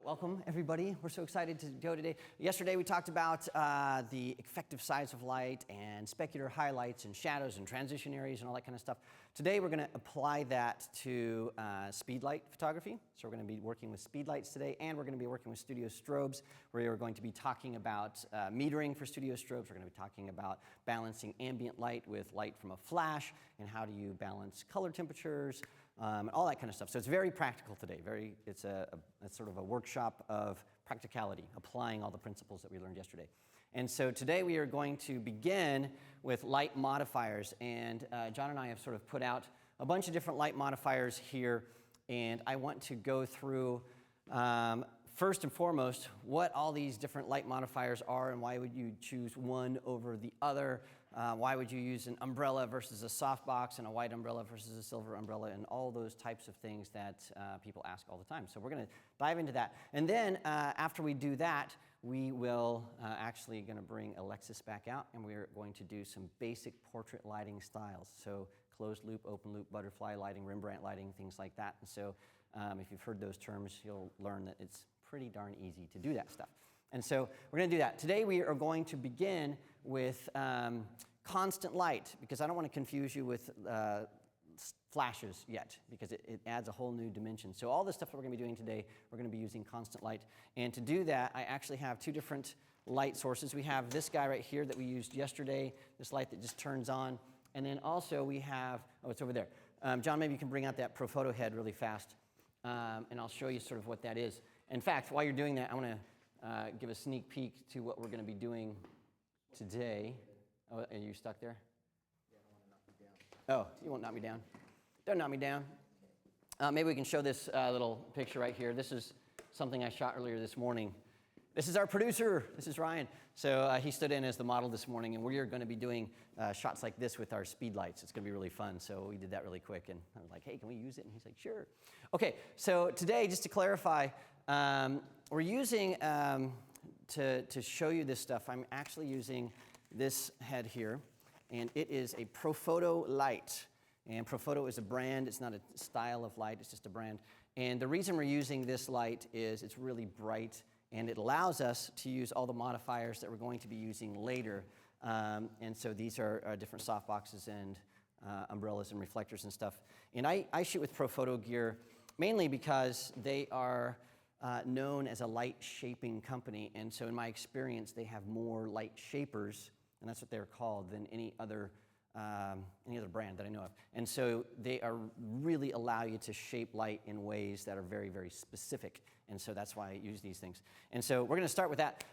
Welcome, everybody. We're so excited to go today. Yesterday, we talked about the effective size of light and specular highlights and shadows and transition areas and all that kind of stuff. Today, we're going to apply that to speed light photography. So we're going to be working with speed lights today, and we're going to be working with studio strobes, where we're going to be talking about metering for studio strobes. We're going to be talking about balancing ambient light with light from a flash, and how do you balance color temperatures, and all that kind of stuff. So it's very practical today. It's sort of a workshop of practicality, applying all the principles that we learned yesterday. And so today we are going to begin with light modifiers. And John and I have sort of put out a bunch of different light modifiers here. And I want to go through, first and foremost, what all these different light modifiers are and why would you choose one over the other. Why would you use an umbrella versus a softbox and a white umbrella versus a silver umbrella, and all those types of things that people ask all the time. So we're going to dive into that. And then after we do that, we will actually going to bring Alexis back out, and we're going to do some basic portrait lighting styles. So closed loop, open loop, butterfly lighting, Rembrandt lighting, things like that. And so if you've heard those terms, you'll learn that it's pretty darn easy to do that stuff. And so we're going to do that. Today we are going to begin with constant light, because I don't want to confuse you with flashes yet, because it adds a whole new dimension. So all the stuff that we're going to be doing today, we're going to be using constant light. And to do that, I actually have two different light sources. We have this guy right here that we used yesterday, this light that just turns on. And then also we have, oh, it's over there. John, maybe you can bring out that Profoto head really fast, and I'll show you sort of what that is. In fact, while you're doing that, I want to give a sneak peek to what we're going to be doing today. Oh, are you stuck there? Yeah, I want to knock me down. Oh, you won't knock me down. Don't knock me down. Maybe we can show this little picture right here. This is something I shot earlier this morning. This is our producer. This is Ryan. So he stood in as the model this morning, and we are going to be doing shots like this with our speed lights. It's going to be really fun. So we did that really quick, and I was like, hey, can we use it? And he's like, sure. Okay, so today, just to clarify, we're using, to show you this stuff, I'm actually using this head here, and it is a Profoto light. And Profoto is a brand. It's not a style of light. It's just a brand. And the reason we're using this light is it's really bright, and it allows us to use all the modifiers that we're going to be using later. And so these are different softboxes and umbrellas and reflectors and stuff. And I shoot with Profoto gear mainly because they are known as a light shaping company. And so in my experience, they have more light shapers, and that's what they're called, than any other brand that I know of. And so they really allow you to shape light in ways that are very, very specific. And so that's why I use these things. And so we're going to start with that.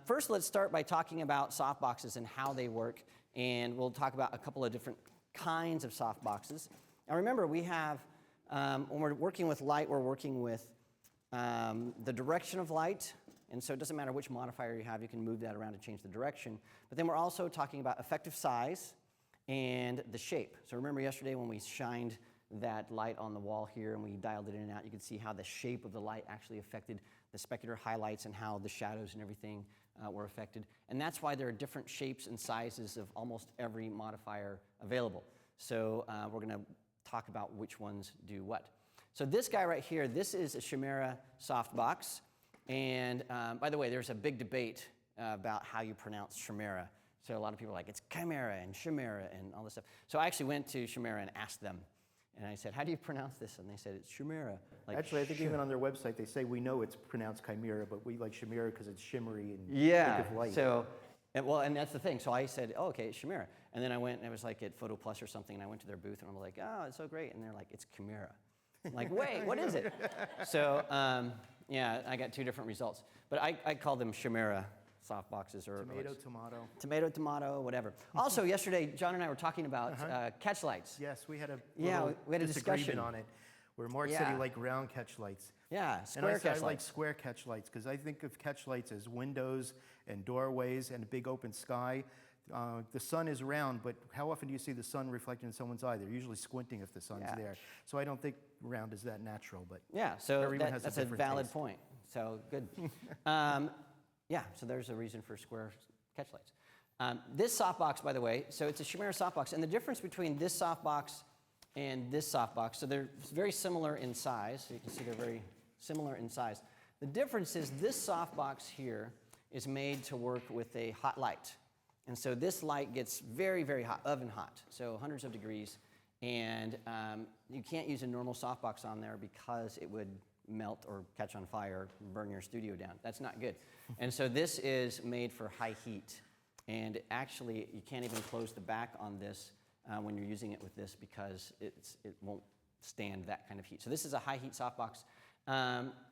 First, let's start by talking about softboxes and how they work. And we'll talk about a couple of different kinds of softboxes. Now remember, we have, when we're working with light, we're working with the direction of light. And so it doesn't matter which modifier you have, you can move that around to change the direction. But then we're also talking about effective size and the shape. So remember yesterday when we shined that light on the wall here and we dialed it in and out, you could see how the shape of the light actually affected the specular highlights and how the shadows and everything were affected. And that's why there are different shapes and sizes of almost every modifier available. So we're going to talk about which ones do what. So this guy right here, this is a Chimera softbox. And by the way, there's a big debate about how you pronounce Chimera. So a lot of people are like, it's Chimera and Chimera and all this stuff. So I actually went to Chimera and asked them. And I said, how do you pronounce this? And they said, it's Chimera. Like, actually, I think even on their website, they say we know it's pronounced Chimera, but we like Chimera because it's shimmery and yeah. of light. So, and that's the thing. So I said, oh, okay, it's Chimera. And then I went and I was like at Photo Plus or something, and I went to their booth and I'm like, oh, it's so great. And they're like, it's Chimera. I'm like, wait, what is it? So, yeah, I got two different results. But I call them Chimera softboxes, or tomato, tomato, whatever. Also, yesterday, John and I were talking about catch lights. Yes, we had a discussion on it, where Mark said he liked round catch lights. Yeah, and I said I like square catch lights, because I think of catch lights as windows and doorways and a big open sky. The sun is round, but how often do you see the sun reflected in someone's eye? They're usually squinting if the sun's there. So I don't think round is that natural, but yeah, so everyone has that's a a valid taste. point. So good. Yeah, so there's a reason for square catch lights. This softbox, by the way, so it's a Chimera softbox, and the difference between this softbox and this softbox, so they're very similar in size. So you can see they're very similar in size. The difference is this softbox here is made to work with a hot light. And so this light gets very, very hot, oven hot, so hundreds of degrees. And you can't use a normal softbox on there because it would melt or catch on fire, burn your studio down. That's not good. And so this is made for high heat. And actually, you can't even close the back on this when you're using it with this because it won't stand that kind of heat. So this is a high heat softbox.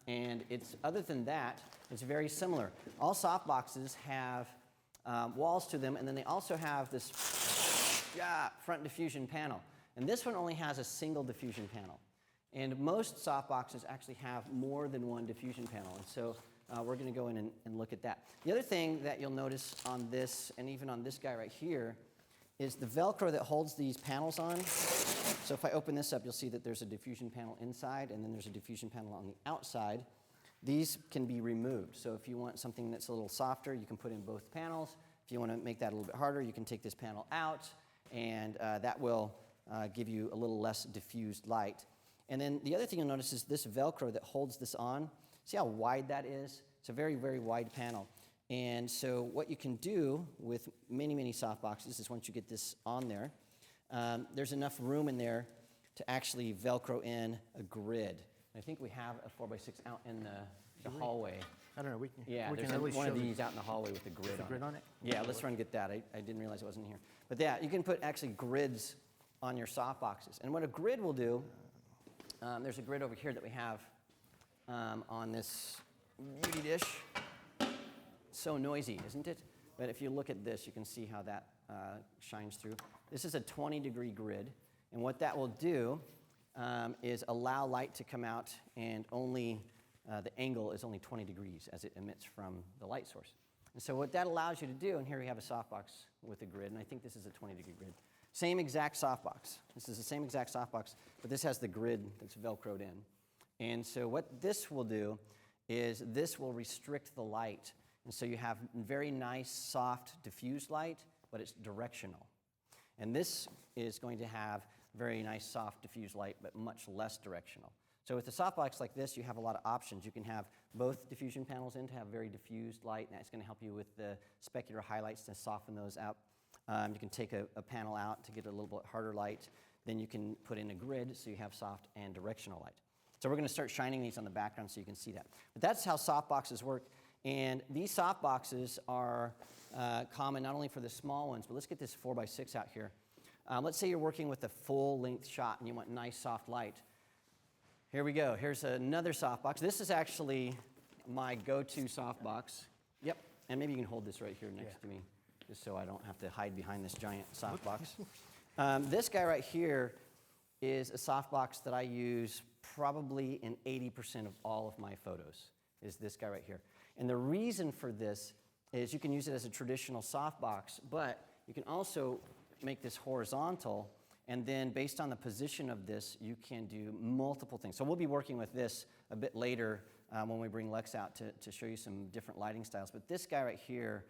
And it's, other than that, it's very similar. All softboxes have walls to them, and then they also have this front diffusion panel. And this one only has a single diffusion panel. And most softboxes actually have more than one diffusion panel. And so we're going to go in and look at that. The other thing that you'll notice on this, and even on this guy right here, is the Velcro that holds these panels on. So if I open this up, you'll see that there's a diffusion panel inside, and then there's a diffusion panel on the outside. These can be removed. So if you want something that's a little softer, you can put in both panels. If you want to make that a little bit harder, you can take this panel out, and that will give you a little less diffused light. And then the other thing you'll notice is this Velcro that holds this on. See how wide that is? It's a very, very wide panel. And so what you can do with many, many softboxes is once you get this on there, there's enough room in there to actually Velcro in a grid. And I think we have a 4x6 out in the hallway. I don't know. Yeah, we there's can at least one of show these out in the hallway with the grid the on grid it. on it? Yeah, let's run and get that. I didn't realize it wasn't here. But yeah, you can put actually grids on your softboxes. And what a grid will do, there's a grid over here that we have on this beauty dish. So noisy, isn't it? But if you look at this, you can see how that shines through. This is a 20-degree grid, and what that will do is allow light to come out, and only the angle is only 20 degrees as it emits from the light source. And so what that allows you to do, and here we have a softbox with a grid, and I think this is a 20-degree grid. Same exact softbox. This is the same exact softbox, but this has the grid that's Velcroed in. And so what this will do is this will restrict the light. And so you have very nice, soft, diffused light, but it's directional. And this is going to have very nice, soft, diffused light, but much less directional. So with a softbox like this, you have a lot of options. You can have both diffusion panels in to have very diffused light, and that's going to help you with the specular highlights to soften those out. You can take a panel out to get a little bit harder light. Then you can put in a grid so you have soft and directional light. So we're going to start shining these on the background so you can see that. But that's how softboxes work. And these softboxes are common not only for the small ones, but let's get this 4x6 out here. Let's say you're working with a full-length shot and you want nice, soft light. Here we go. Here's another softbox. This is actually my go-to softbox. Yep. And maybe you can hold this right here next to me, just so I don't have to hide behind this giant softbox. This guy right here is a softbox that I use probably in 80% of all of my photos, is this guy right here. And the reason for this is you can use it as a traditional softbox, but you can also make this horizontal, and then based on the position of this, you can do multiple things. So we'll be working with this a bit later when we bring Lex out to show you some different lighting styles. But this guy right here,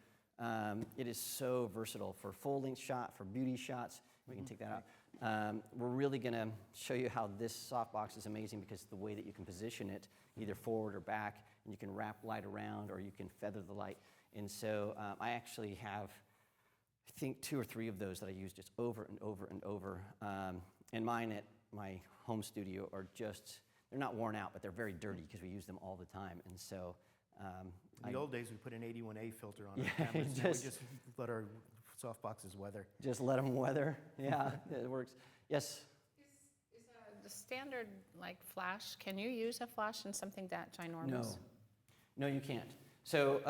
it is so versatile for full-length shot, for beauty shots. We can take that out. We're really going to show you how this softbox is amazing because the way that you can position it, either forward or back, and you can wrap light around or you can feather the light. And so I actually have, I think, 2 or 3 of those that I use just over and over and over. And mine at my home studio are just, they're not worn out, but they're very dirty because we use them all the time. And so in the old days, we put an 81A filter on our cameras. We just let our softboxes weather. Just let them weather. Yeah, it works. Yes? Is the standard, like, flash, can you use a flash in something that ginormous? No. No, you can't. So,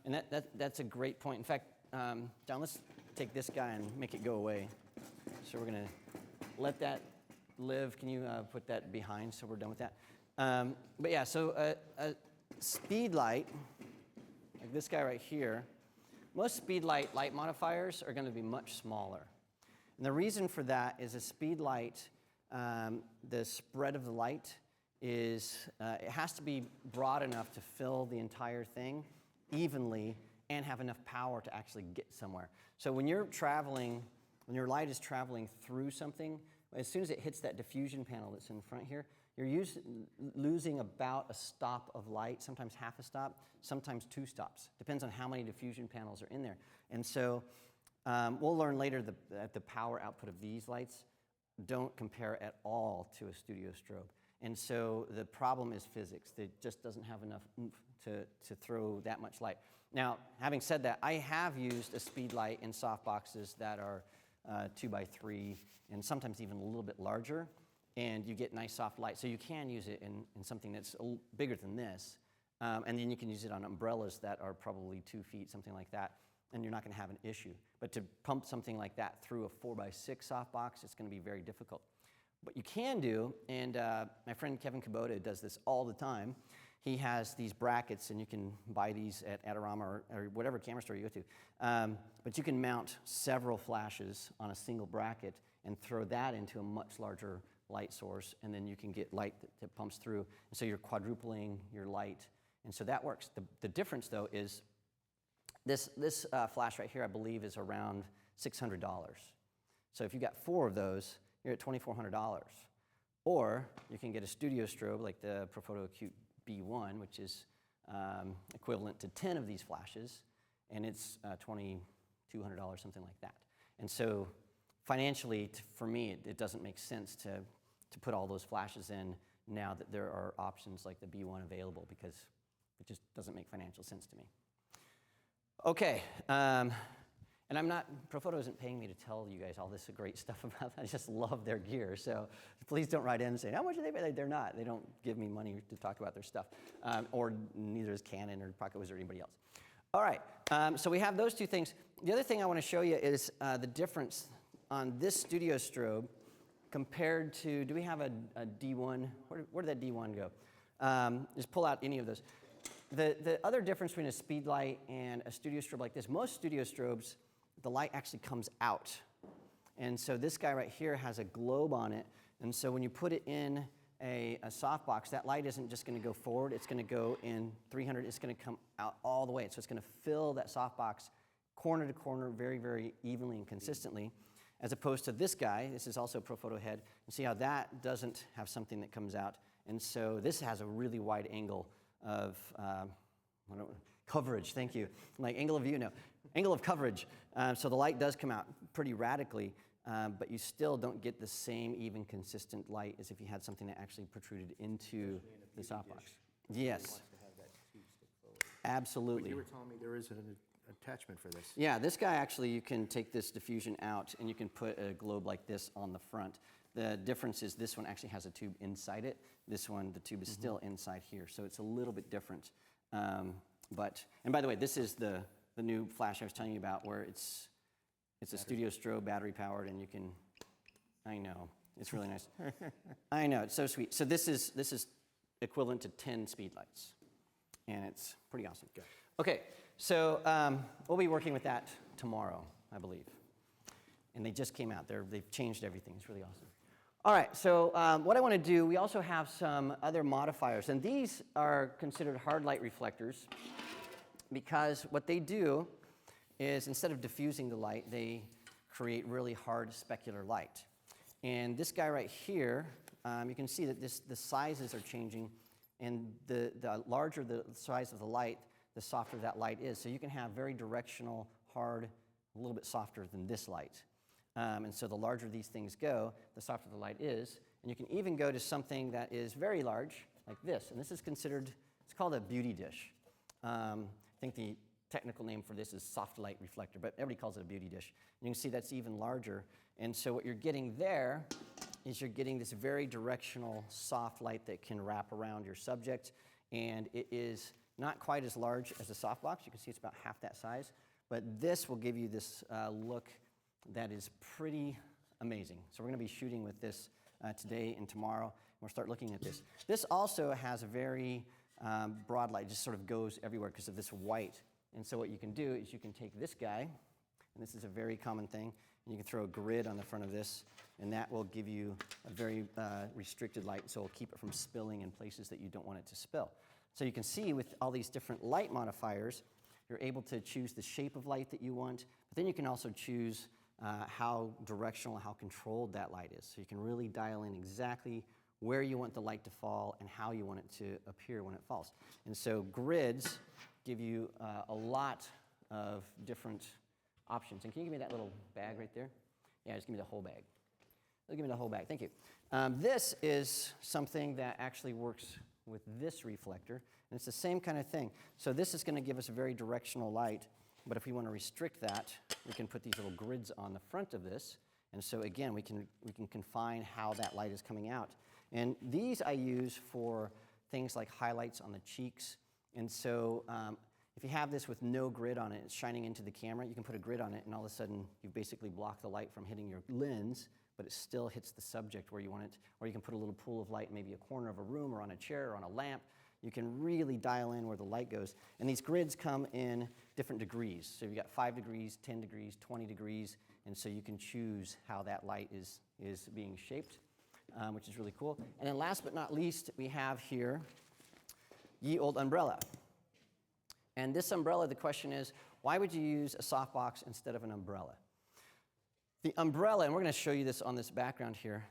and that's a great point. In fact, John, let's take this guy and make it go away. So we're going to let that live. Can you put that behind so we're done with that? But yeah, so a speed light, like this guy right here, most speed light modifiers are going to be much smaller. And the reason for that is a speed light, the spread of the light is, it has to be broad enough to fill the entire thing evenly and have enough power to actually get somewhere. So when you're traveling, when your light is traveling through something, as soon as it hits that diffusion panel that's in front here, you're losing about a stop of light, sometimes half a stop, sometimes 2 stops. Depends on how many diffusion panels are in there. And so we'll learn later that the power output of these lights don't compare at all to a studio strobe. And so the problem is physics. It just doesn't have enough oomph to throw that much light. Now, having said that, I have used a speed light in soft boxes that are 2x3 and sometimes even a little bit larger, and you get nice soft light. So you can use it in something that's bigger than this, and then you can use it on umbrellas that are probably 2 feet, something like that, and you're not going to have an issue. But to pump something like that through a 4x6 softbox, it's going to be very difficult. What you can do, and my friend Kevin Kubota does this all the time, he has these brackets, and you can buy these at Adorama or whatever camera store you go to. But you can mount several flashes on a single bracket and throw that into a much larger light source, and then you can get light that pumps through. And so you're quadrupling your light, and so that works. The difference, though, is this flash right here, I believe, is around $600. So if you got 4 of those, you're at $2,400. Or you can get a studio strobe like the Profoto Acute B1, which is equivalent to 10 of these flashes, and it's $2,200, something like that. And so financially, for me, it doesn't make sense to put all those flashes in now that there are options like the B1 available, because it just doesn't make financial sense to me. Okay, and Profoto isn't paying me to tell you guys all this great stuff about that. I just love their gear, so please don't write in and say, how much are they paying? They're not. They don't give me money to talk about their stuff, or neither is Canon or Pocket Wizard or anybody else. All right, so we have those 2 things. The other thing I want to show you is the difference on this studio strobe compared to, do we have a D1? Where did that D1 go? Just pull out any of those. The other difference between a speed light and a studio strobe like this, most studio strobes, the light actually comes out. And so this guy right here has a globe on it, and so when you put it in a softbox, that light isn't just going to go forward, it's going to go in 300, it's going to come out all the way. So it's going to fill that softbox corner to corner very, very evenly and consistently, as opposed to this guy. This is also a Profoto head. And see how that doesn't have something that comes out. And so this has a really wide angle of coverage, thank you. Like angle of view, no. Angle of coverage. So the light does come out pretty radically, but you still don't get the same even consistent light as if you had something that actually protruded into the softbox. Yes. Absolutely. But you were telling me there is an attachment for this. Yeah, this guy actually, you can take this diffusion out and you can put a globe like this on the front. The difference is this one actually has a tube inside it. This one, the tube is still inside here, so it's a little bit different. And by the way, this is the new flash I was telling you about, where it's a studio strobe, battery powered, and you can, I know, it's really nice. I know, it's so sweet. So this is equivalent to 10 speed lights, and it's pretty awesome. Good. Okay, so we'll be working with that tomorrow, I believe. And they just came out. They've changed everything. It's really awesome. All right, so what I want to do, we also have some other modifiers, and these are considered hard light reflectors because what they do is instead of diffusing the light, they create really hard specular light. And this guy right here, you can see that the sizes are changing, and the larger the size of the light, the softer that light is. So you can have very directional, hard, a little bit softer than this light. And so the larger these things go, the softer the light is. And you can even go to something that is very large, like this. And this is considered, it's called a beauty dish. I think the technical name for this is soft light reflector, but everybody calls it a beauty dish. And you can see that's even larger. And so what you're getting there is you're getting this very directional, soft light that can wrap around your subject. And it is not quite as large as a softbox. You can see it's about half that size. But this will give you this look that is pretty amazing. So we're going to be shooting with this today and tomorrow. We'll start looking at this. This also has a very broad light, just sort of goes everywhere because of this white. And so what you can do is you can take this guy, and this is a very common thing, and you can throw a grid on the front of this, and that will give you a very restricted light, so it'll keep it from spilling in places that you don't want it to spill. So you can see with all these different light modifiers, you're able to choose the shape of light that you want, but then you can also choose how directional, how controlled that light is. So you can really dial in exactly where you want the light to fall and how you want it to appear when it falls. And so grids give you a lot of different options. And can you give me that little bag right there? Yeah, just give me the whole bag. Give me the whole bag, thank you. This is something that actually works with this reflector, and it's the same kind of thing. So this is going to give us a very directional light, but if we want to restrict that, we can put these little grids on the front of this, and so again, we can confine how that light is coming out. And these I use for things like highlights on the cheeks, and so if you have this with no grid on it, it's shining into the camera, you can put a grid on it, and all of a sudden, you've basically blocked the light from hitting your lens, but it still hits the subject where you want it, or you can put a little pool of light, maybe a corner of a room, or on a chair, or on a lamp. You can really dial in where the light goes. And these grids come in different degrees. So you've got 5 degrees, 10 degrees, 20 degrees, and so you can choose how that light is being shaped, which is really cool. And then last but not least, we have here ye old umbrella. And this umbrella, the question is, why would you use a softbox instead of an umbrella? The umbrella, and we're going to show you this on this background here.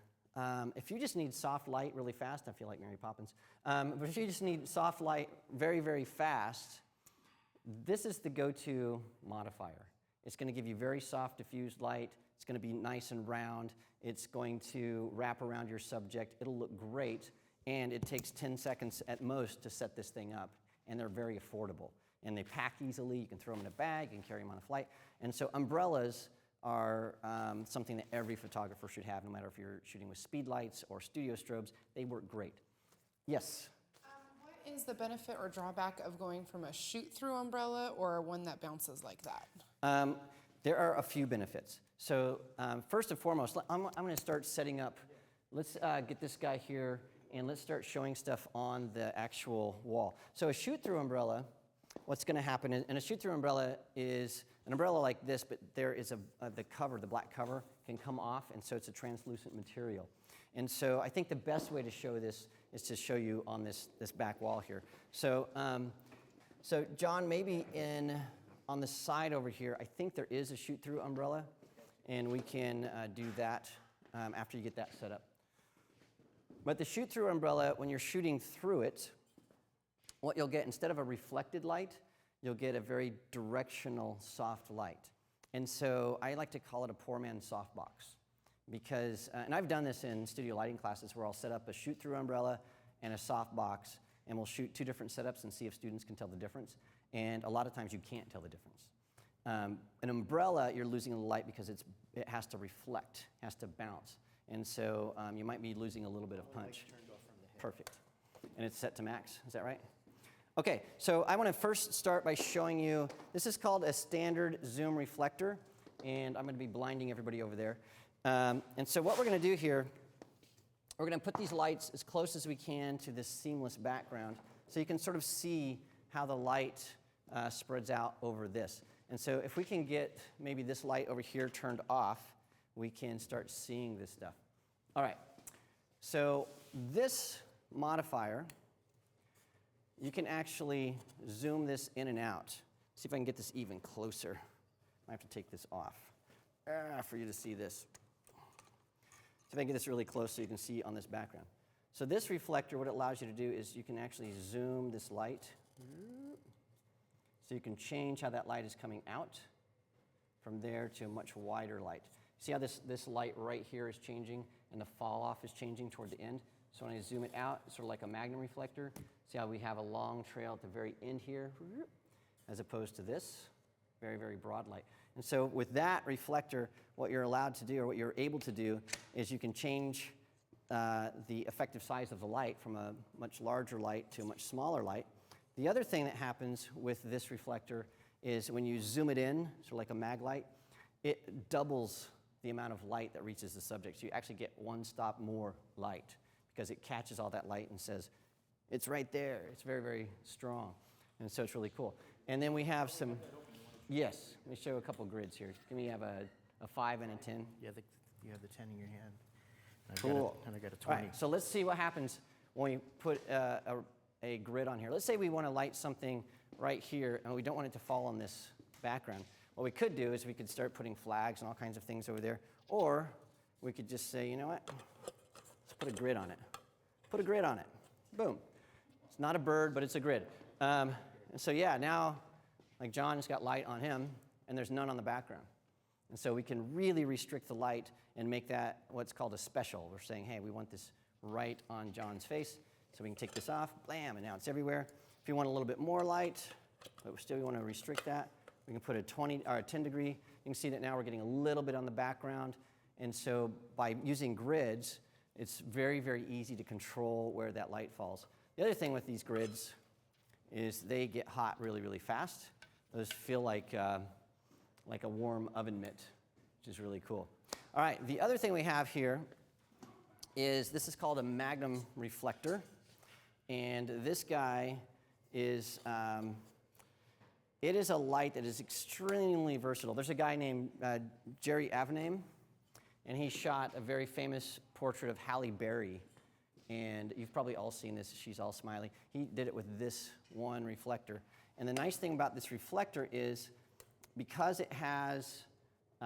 If you just need soft light really fast, I feel like Mary Poppins, but if you just need soft light very, very fast, this is the go-to modifier. It's going to give you very soft diffused light. It's going to be nice and round. It's going to wrap around your subject. It'll look great, and it takes 10 seconds at most to set this thing up, and they're very affordable. And they pack easily. You can throw them in a bag. You can carry them on a flight. And so umbrellas are something that every photographer should have, no matter if you're shooting with speed lights or studio strobes. They work great. Yes? What is the benefit or drawback of going from a shoot-through umbrella or one that bounces like that? There are a few benefits. So first and foremost, I'm going to start setting up. Let's get this guy here, and let's start showing stuff on the actual wall. So a shoot-through umbrella, what's going to happen, and a shoot-through umbrella is an umbrella like this, but there is the cover, the black cover, can come off, and so it's a translucent material. And so I think the best way to show this is to show you on this back wall here. So, so John, maybe on the side over here, I think there is a shoot-through umbrella, and we can do that after you get that set up. But the shoot-through umbrella, when you're shooting through it, what you'll get, instead of a reflected light, you'll get a very directional, soft light. And so I like to call it a poor man's softbox. Because, and I've done this in studio lighting classes where I'll set up a shoot-through umbrella and a softbox, and we'll shoot 2 different setups and see if students can tell the difference. And a lot of times you can't tell the difference. An umbrella, you're losing the light because it has to reflect, has to bounce. And so you might be losing a little bit of punch. Perfect. And it's set to max, is that right? Okay, so I want to first start by showing you, this is called a standard zoom reflector, and I'm going to be blinding everybody over there. And so what we're going to do here, we're going to put these lights as close as we can to this seamless background so you can sort of see how the light spreads out over this. And so if we can get maybe this light over here turned off, we can start seeing this stuff. All right, so this modifier, you can actually zoom this in and out. See if I can get this even closer. I have to take this off for you to see this. See if I can get this really close so you can see on this background. So this reflector, what it allows you to do is you can actually zoom this light. So you can change how that light is coming out from there to a much wider light. See how this light right here is changing and the fall off is changing toward the end? So when I zoom it out, it's sort of like a magnum reflector. See how we have a long trail at the very end here, as opposed to this very, very broad light. And so with that reflector, what you're allowed to do, or what you're able to do, is you can change the effective size of the light from a much larger light to a much smaller light. The other thing that happens with this reflector is when you zoom it in, sort of like a mag light, it doubles the amount of light that reaches the subject. So you actually get 1 stop more light because it catches all that light and says, it's right there. It's very, very strong. And so it's really cool. And then we have some, yes, let me show a couple grids here. Can we have a 5 and a 10? Yeah, you have the 10 in your hand. Cool. And I got a All 20. right, so let's see what happens when we put a grid on here. Let's say we want to light something right here, and we don't want it to fall on this background. What we could do is we could start putting flags and all kinds of things over there, or we could just say, you know what, let's put a grid on it. put a grid on it. Boom. It's not a bird, but it's a grid. And so yeah, now, like John's got light on him, and there's none on the background. And so we can really restrict the light and make that what's called a special. We're saying, hey, we want this right on John's face. So we can take this off, blam, and now it's everywhere. If you want a little bit more light, but still you want to restrict that, we can put a 20 or a 10 degree. You can see that now we're getting a little bit on the background. And so by using grids, it's very, very easy to control where that light falls. The other thing with these grids is they get hot really, really fast. Those feel like a warm oven mitt, which is really cool. All right, the other thing we have here is this is called a magnum reflector. And this guy is, it is a light that is extremely versatile. There's a guy named Jerry Avename, and he shot a very famous portrait of Halle Berry. And you've probably all seen this. She's all smiley. He did it with this one reflector. And the nice thing about this reflector is because it has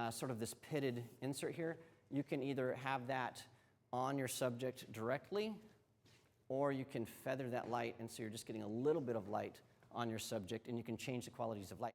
sort of this pitted insert here, you can either have that on your subject directly, or you can feather that light, and so you're just getting a little bit of light on your subject, and you can change the qualities of light.